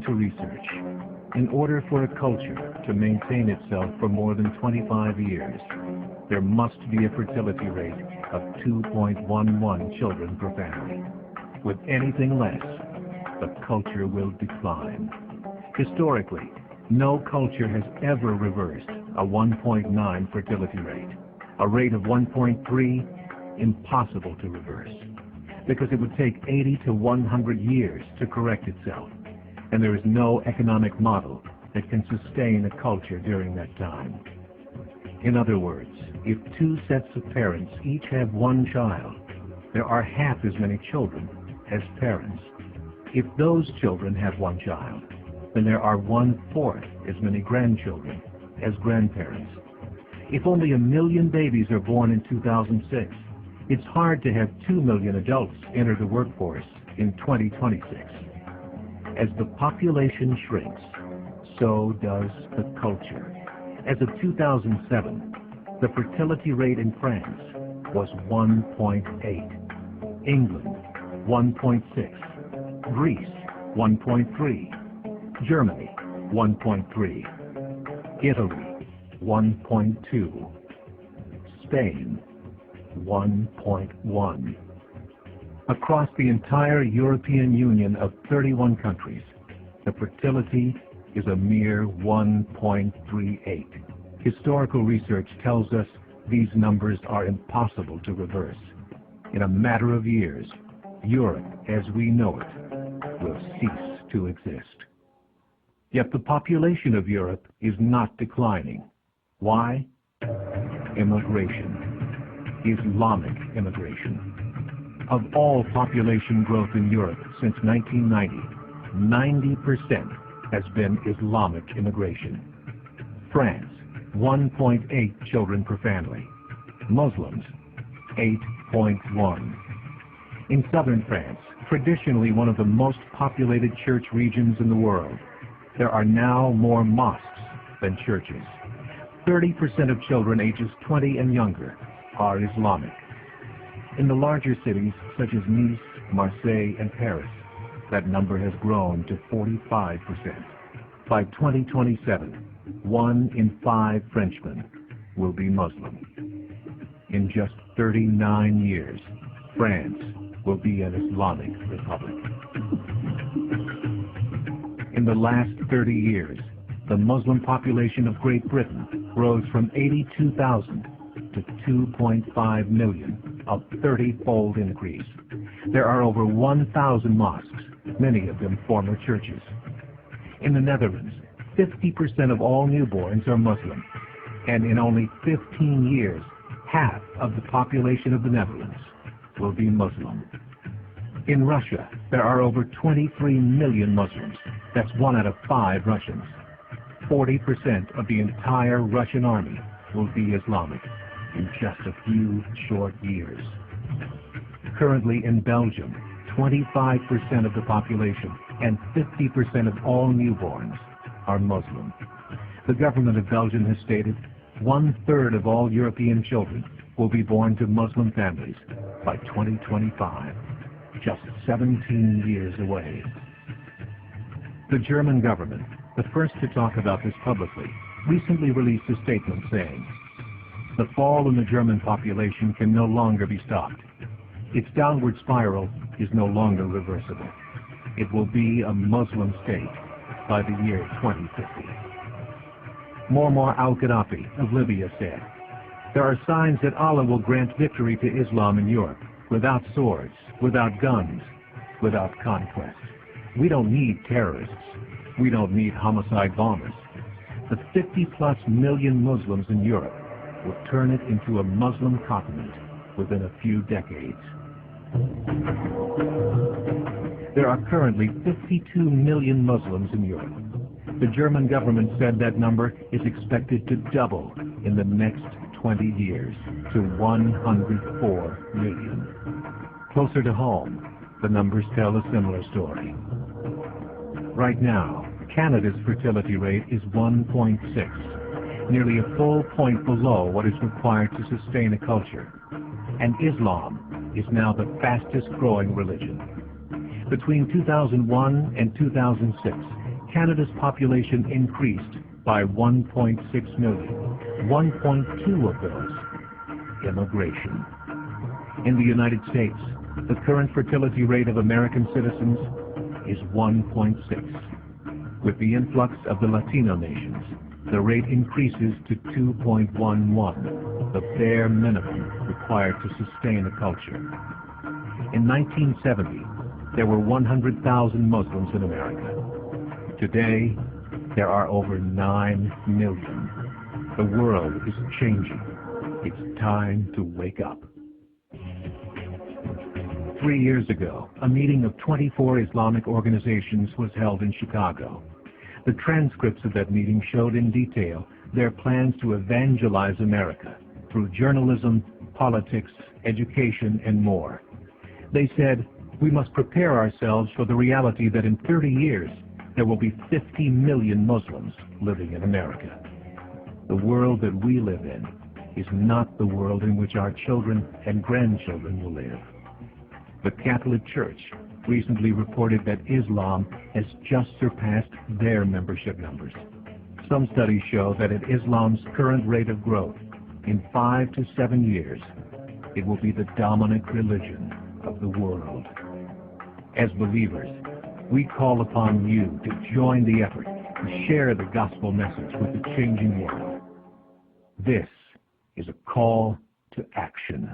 to research, in order for a culture to maintain itself for more than 25 years, there must be a fertility rate of 2.11 children per family. With anything less, the culture will decline. Historically, no culture has ever reversed a 1.9 fertility rate. A rate of 1.3, impossible to reverse, because it would take 80 to 100 years to correct itself, and there is no economic model that can sustain a culture during that time. In other words, if two sets of parents each have one child, there are half as many children as parents. If those children have one child, then there are 1/4 as many grandchildren as grandparents. If only 1 million babies are born in 2006, it's hard to have 2 million adults enter the workforce in 2026. As the population shrinks, so does the culture. As of 2007, the fertility rate in France was 1.8, England 1.6, Greece 1.3, Germany 1.3, Italy 1.2, Spain 1.1. Across the entire European Union of 31 countries, the fertility is a mere 1.38. Historical research tells us these numbers are impossible to reverse. In a matter of years, Europe as we know it will cease to exist. Yet the population of Europe is not declining. Why? Immigration. Islamic immigration. Of all population growth in Europe since 1990, 90% has been Islamic immigration. France, 1.8 children per family. Muslims, 8.1. In southern France, traditionally one of the most populated church regions in the world, there are now more mosques than churches. 30% of children ages 20 and younger are Islamic. In the larger cities such as Nice, Marseille, and Paris, that number has grown to 45%. By 2027, 1 in 5 Frenchmen will be Muslim. In just 39 years, France will be an Islamic republic. In the last 30 years, the Muslim population of Great Britain rose from 82,000 to 2.5 million, a 30-fold increase. There are over 1,000 mosques, many of them former churches. In the Netherlands, 50% of all newborns are Muslim, and in only 15 years, half of the population of the Netherlands will be Muslim. In Russia, there are over 23 million Muslims. That's 1 out of 5 Russians. 40% of the entire Russian army will be Islamic in just a few short years. Currently in Belgium, 25% of the population and 50% of all newborns are Muslim. The government of Belgium has stated 1/3 of all European children will be born to Muslim families by 2025, just 17 years away. The German government, the first to talk about this publicly, recently released a statement saying, "The fall in the German population can no longer be stopped. Its downward spiral is no longer reversible. It will be a Muslim state by the year 2050. Muammar al-Gaddafi of Libya said, "There are signs that Allah will grant victory to Islam in Europe, without swords, without guns, without conquest. We don't need terrorists. We don't need homicide bombers. The 50+ million Muslims in Europe will turn it into a Muslim continent within a few decades." There are currently 52 million Muslims in Europe. The German government said that number is expected to double in the next 20 years to 104 million. Closer to home, the numbers tell a similar story. Right now, Canada's fertility rate is 1.6, nearly a full point below what is required to sustain a culture. And Islam is now the fastest growing religion. Between 2001 and 2006, Canada's population increased by 1.6 million, 1.2 of those immigration. In the United States, the current fertility rate of American citizens is 1.6. With the influx of the Latino nations, the rate increases to 2.11, the bare minimum required to sustain a culture. In 1970, there were 100,000 Muslims in America. Today, there are over 9 million. The world is changing. It's time to wake up. 3 years ago, a meeting of 24 Islamic organizations was held in Chicago. The transcripts of that meeting showed in detail their plans to evangelize America through journalism, politics, education, and more. They said, we must prepare ourselves for the reality that in 30 years, there will be 50 million Muslims living in America. The world that we live in is not the world in which our children and grandchildren will live. The Catholic Church recently reported that Islam has just surpassed their membership numbers. Some studies show that at Islam's current rate of growth, in 5 to 7 years, it will be the dominant religion of the world. As believers, we call upon you to join the effort to share the gospel message with the changing world. This is a call to action.